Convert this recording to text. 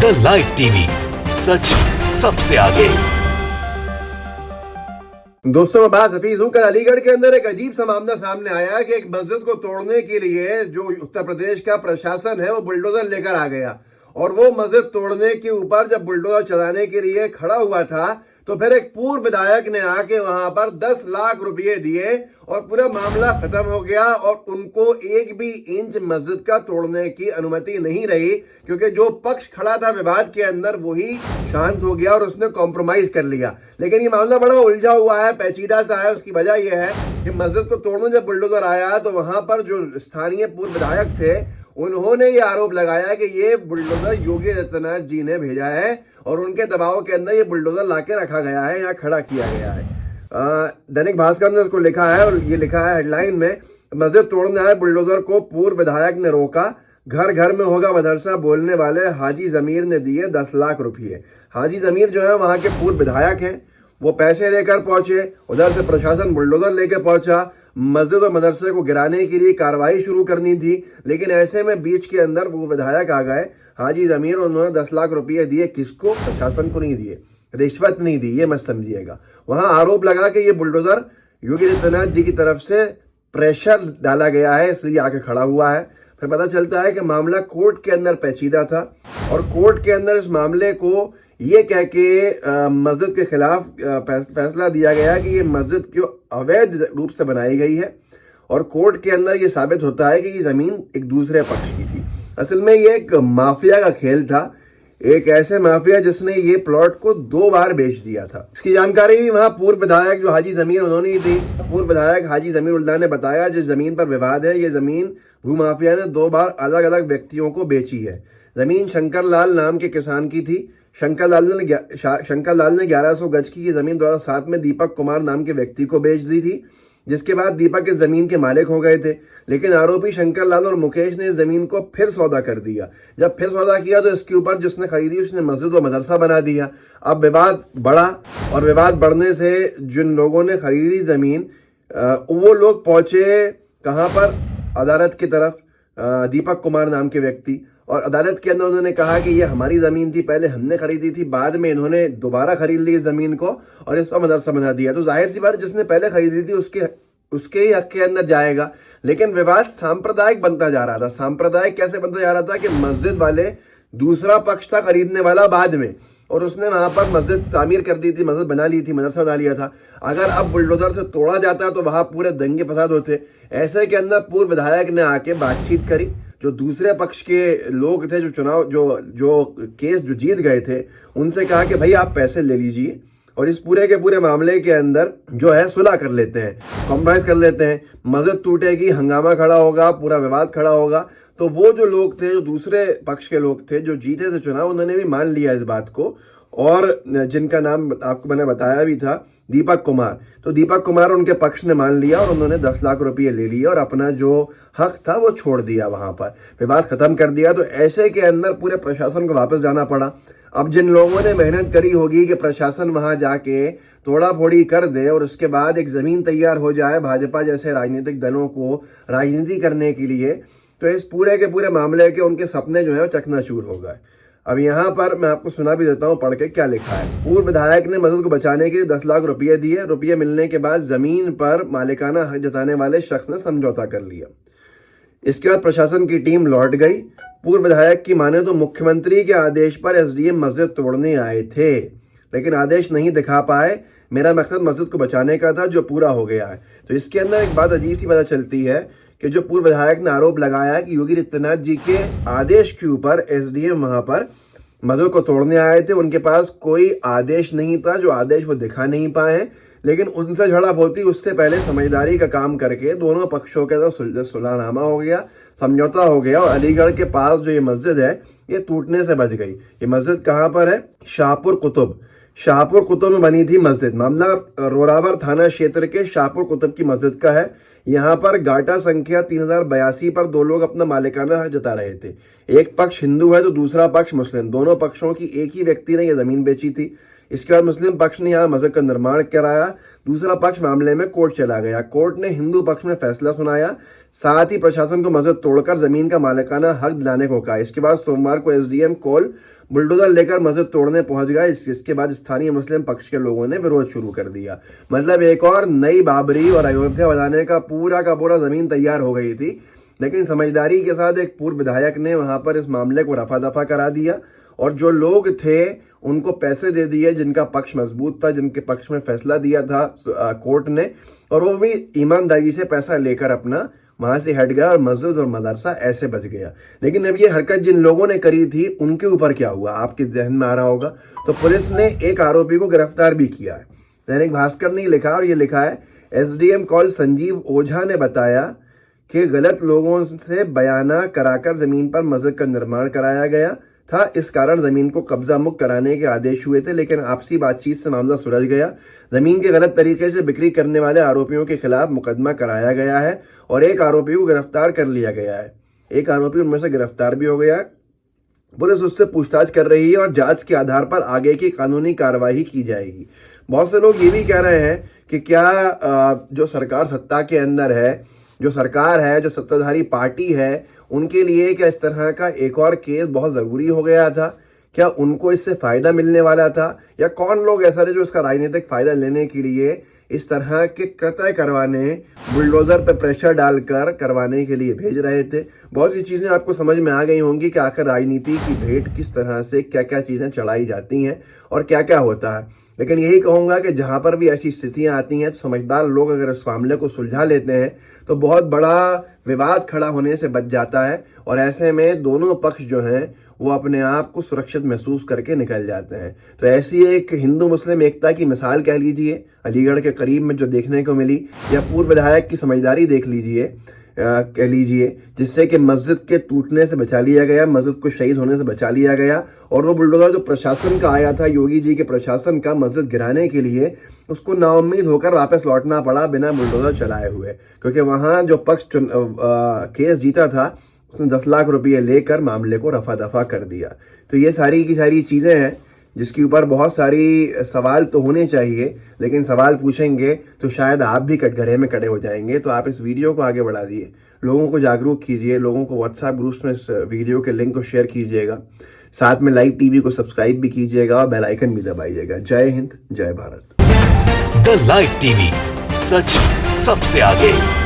The live TV, सच सबसे आगे। दोस्तों, मैं बात हफीज हूँ। कल अलीगढ़ के अंदर एक अजीब सा मामला सामने आया कि एक मस्जिद को तोड़ने के लिए जो उत्तर प्रदेश का प्रशासन है वो बुलडोजर लेकर आ गया, और वो मस्जिद तोड़ने के ऊपर जब बुलडोजर चलाने के लिए खड़ा हुआ था तो फिर एक पूर्व विधायक ने आके वहां पर 10 लाख रुपए दिए और पूरा मामला खत्म हो गया, और उनको एक भी इंच मस्जिद का तोड़ने की अनुमति नहीं रही, क्योंकि जो पक्ष खड़ा था विवाद के अंदर वही शांत हो गया और उसने कॉम्प्रोमाइज कर लिया। लेकिन ये मामला बड़ा उलझा हुआ है, पेचीदा सा है। उसकी वजह यह है कि मस्जिद को तोड़ने जब बुलडोजर आया तो वहां पर जो स्थानीय पूर्व विधायक थे उन्होंने ये आरोप लगाया कि ये बुलडोजर योगी आदित्यनाथ जी ने भेजा है और उनके दबाव के अंदर ये बुलडोजर लाके रखा गया है, यहाँ खड़ा किया गया है। दैनिक भास्कर ने उसको लिखा है, और ये लिखा है हेडलाइन में, मस्जिद तोड़ने आए बुलडोजर को पूर्व विधायक ने रोका, घर घर में होगा मदरसा बोलने वाले हाजी जमीर ने दिए 10 लाख रुपये। हाजी जमीर जो है वहाँ के पूर्व विधायक हैं, वो पैसे लेकर पहुंचे, उधर से प्रशासन बुलडोजर लेकर पहुंचा। मस्जिद और मदरसे को गिराने के लिए कार्रवाई शुरू करनी थी, लेकिन ऐसे में बीच के अंदर वो विधायक आ गए हाजी जमीर, उन्होंने 10 लाख रुपये दिए। किसको? प्रशासन को नहीं दिए, रिश्वत नहीं दी, ये मत समझिएगा। वहां आरोप लगा कि ये बुलडोजर योगी आदित्यनाथ जी की तरफ से प्रेशर डाला गया है, इसलिए आके खड़ा हुआ है। फिर पता चलता है कि मामला कोर्ट के अंदर पेचीदा था, और कोर्ट के अंदर इस मामले को ये कह के मस्जिद के खिलाफ फैसला दिया गया कि ये मस्जिद क्यों अवैध रूप से बनाई गई है, और कोर्ट के अंदर ये साबित होता है कि ये जमीन एक दूसरे पक्ष की थी। असल में ये एक माफिया का खेल था, एक ऐसे माफिया जिसने ये प्लॉट को 2 बार बेच दिया था। इसकी जानकारी भी वहां पूर्व विधायक जो हाजी जमीर उन्होंने ही दी। पूर्व विधायक हाजी जमीर उल्लाह ने बताया जिस जमीन पर विवाद है, ये जमीन भूमाफिया ने 2 बार अलग अलग व्यक्तियों को बेची है। जमीन शंकर लाल नाम के किसान की थी। शंकर लाल ने 1100 गज की ये जमीन 2007 में दीपक कुमार नाम के व्यक्ति को बेच दी थी, जिसके बाद दीपक इस जमीन के मालिक हो गए थे। लेकिन आरोपी शंकर लाल और मुकेश ने इस जमीन को फिर सौदा कर दिया। जब फिर सौदा किया तो इसके ऊपर जिसने खरीदी उसने मस्जिद और मदरसा बना दिया। अब विवाद बढ़ा, और विवाद बढ़ने से जिन लोगों ने खरीदी जमीन वो लोग पहुंचे कहां पर? अदालत की तरफ, दीपक कुमार नाम के व्यक्ति। और अदालत के अंदर उन्होंने कहा कि ये हमारी ज़मीन थी, पहले हमने खरीदी थी, बाद में इन्होंने दोबारा खरीद ली इस ज़मीन को और इस पर मदरसा बना दिया। तो जाहिर सी बात, जिसने पहले खरीदी थी उसके ही हक के अंदर जाएगा। लेकिन विवाद सांप्रदायिक बनता जा रहा था। सांप्रदायिक कैसे बनता जा रहा था कि मस्जिद वाले, दूसरा पक्ष था खरीदने वाला बाद में, और उसने वहां पर मस्जिद तामीर कर दी थी, मस्जिद बना ली थी, मदरसा बना लिया था। अगर अब बुलडोजर से तोड़ा जाता तो वहां पूरे दंगे फसाद होते। ऐसे के अंदर पूर्व विधायक ने आके बातचीत करी। जो दूसरे पक्ष के लोग थे, जो चुनाव जो केस जो जीत गए थे, उनसे कहा कि भाई आप पैसे ले लीजिए और इस पूरे के पूरे मामले के अंदर जो है सुलह कर लेते हैं, कॉम्प्रोमाइज कर लेते हैं। मस्जिद टूटेगी, हंगामा खड़ा होगा, पूरा विवाद खड़ा होगा। तो वो जो लोग थे, जो दूसरे पक्ष के लोग थे, जो जीते थे चुनाव, उन्होंने भी मान लिया इस बात को, और जिनका नाम आपको मैंने बताया भी था, दीपक कुमार। तो दीपक कुमार उनके पक्ष ने मान लिया और उन्होंने 10 लाख रुपये ले लिए और अपना जो हक था वो छोड़ दिया, वहां पर विवाद खत्म कर दिया। तो ऐसे के अंदर पूरे प्रशासन को वापस जाना पड़ा। अब जिन लोगों ने मेहनत करी होगी कि प्रशासन वहां जाके तोड़ा फोड़ी कर दे और उसके बाद एक जमीन तैयार हो जाए भाजपा जैसे राजनीतिक दलों को राजनीति करने के लिए, तो इस पूरे के पूरे मामले के उनके सपने जो है वो चकनाचूर हो गए। अब यहाँ पर मैं आपको सुना भी देता हूँ पढ़ के क्या लिखा है। पूर्व विधायक ने मस्जिद को बचाने के लिए 10 लाख रुपये दिए। रुपये मिलने के बाद जमीन पर मालिकाना हक जताने वाले शख्स ने समझौता कर लिया। इसके बाद प्रशासन की टीम लौट गई। पूर्व विधायक की माने तो मुख्यमंत्री के आदेश पर एसडीएम मस्जिद तोड़ने आए थे, लेकिन आदेश नहीं दिखा पाए। मेरा मकसद मस्जिद को बचाने का था, जो पूरा हो गया है। तो इसके अंदर एक बात अजीब सी पता चलती है कि जो पूर्व विधायक ने आरोप लगाया कि योगी आदित्यनाथ जी के आदेश के ऊपर एसडीएम वहां पर मस्जिद को तोड़ने आए थे, उनके पास कोई आदेश नहीं था, जो आदेश वो दिखा नहीं पाए। लेकिन उनसे झड़प होती उससे पहले समझदारी का काम करके दोनों पक्षों के अंदर सुलहनामा हो गया, समझौता हो गया, और अलीगढ़ के पास जो ये मस्जिद है ये टूटने से बच गई। ये मस्जिद कहाँ पर है? शाहपुर कुतुब में बनी थी मस्जिद। मामला रोरावर थाना क्षेत्र के शाहपुर कुतुब की मस्जिद का है। यहाँ पर गाटा संख्या 3082 पर 2 लोग अपना मालिकाना हक जता रहे थे। एक पक्ष हिंदू है तो दूसरा पक्ष मुस्लिम। दोनों पक्षों की एक ही व्यक्ति ने यह जमीन बेची थी। इसके बाद मुस्लिम पक्ष ने यहाँ मस्जिद का निर्माण कराया। दूसरा पक्ष मामले में कोर्ट चला गया। कोर्ट ने हिंदू पक्ष में फैसला सुनाया। साथ ही प्रशासन को मस्जिद तोड़कर जमीन का मालिकाना हक दिलाने को कहा। इसके बाद सोमवार को एसडीएम कौल बुलडोजर लेकर मस्जिद तोड़ने पहुंच गया। इसके बाद स्थानीय मुस्लिम पक्ष के लोगों ने विरोध शुरू कर दिया। मतलब एक और नई बाबरी और अयोध्या बनाने का पूरा जमीन तैयार हो गई थी, लेकिन समझदारी के साथ एक पूर्व विधायक ने वहां पर इस मामले को रफा दफा करा दिया और जो लोग थे उनको पैसे दे दिए जिनका पक्ष मजबूत था, जिनके पक्ष में फैसला दिया था कोर्ट ने, और वो भी ईमानदारी से पैसा लेकर अपना वहां से हट गया और मस्जिद और मदरसा ऐसे बच गया। लेकिन अब ये हरकत जिन लोगों ने करी थी उनके ऊपर क्या हुआ आपके जहन में आ रहा होगा। तो पुलिस ने एक आरोपी को गिरफ्तार भी किया है। दैनिक भास्कर ने लिखा और ये लिखा है, एसडीएम कौल संजीव ओझा ने बताया कि गलत लोगों से बयाना कराकर जमीन पर मस्जिद का निर्माण कराया गया था। इस कारण जमीन को कब्जा मुक्त कराने के आदेश हुए थे, लेकिन आपसी बातचीत से मामला सुलझ गया। जमीन के गलत तरीके से बिक्री करने वाले आरोपियों के खिलाफ मुकदमा कराया गया है और एक आरोपी को गिरफ्तार कर लिया गया है। एक आरोपी उनमें से गिरफ्तार भी हो गया है। पुलिस उससे पूछताछ कर रही है और जांच के आधार पर आगे की कानूनी कार्रवाई की जाएगी। बहुत से लोग ये भी कह रहे हैं कि क्या जो सरकार सत्ता के अंदर है, जो सरकार है, जो सत्ताधारी पार्टी है, उनके लिए क्या इस तरह का एक और केस बहुत ज़रूरी हो गया था? क्या उनको इससे फ़ायदा मिलने वाला था, या कौन लोग ऐसा थे जो इसका राजनीतिक फ़ायदा लेने के लिए इस तरह के कृत्य करवाने, बुलडोज़र पर प्रेशर डालकर करवाने के लिए भेज रहे थे? बहुत सी चीज़ें आपको समझ में आ गई होंगी कि आखिर राजनीति की भेंट किस तरह से क्या क्या चीज़ें चढ़ाई जाती हैं और क्या क्या होता है। लेकिन यही कहूँगा कि जहाँ पर भी ऐसी स्थितियाँ आती हैं तो समझदार लोग अगर इस मामले को सुलझा लेते हैं तो बहुत बड़ा विवाद खड़ा होने से बच जाता है और ऐसे में दोनों पक्ष जो हैं वो अपने आप को सुरक्षित महसूस करके निकल जाते हैं। तो ऐसी एक हिंदू मुस्लिम एकता की मिसाल कह लीजिए अलीगढ़ के करीब में जो देखने को मिली, या पूर्व विधायक की समझदारी देख लीजिए कह लीजिए, जिससे कि मस्जिद के टूटने से बचा लिया गया, मस्जिद को शहीद होने से बचा लिया गया। और वो बुलडोजर जो प्रशासन का आया था, योगी जी के प्रशासन का, मस्जिद गिराने के लिए, उसको नाउम्मीद होकर वापस लौटना पड़ा बिना बुलडोजर चलाए हुए, क्योंकि वहाँ जो पक्ष केस जीता था उसने 10 लाख रुपये लेकर मामले को रफा दफा कर दिया। तो ये सारी की सारी चीज़ें हैं जिसके ऊपर बहुत सारी सवाल तो होने चाहिए, लेकिन सवाल पूछेंगे तो शायद आप भी कटघरे में खड़े हो जाएंगे। तो आप इस वीडियो को आगे बढ़ा दिए, लोगों को जागरूक कीजिए, लोगों को व्हाट्सएप ग्रुप्स में इस वीडियो के लिंक को शेयर कीजिएगा, साथ में लाइव टीवी को सब्सक्राइब भी कीजिएगा और बेल आइकन भी दबाइएगा। जय हिंद, जय भारत। द लाइव टीवी, सच सबसे आगे।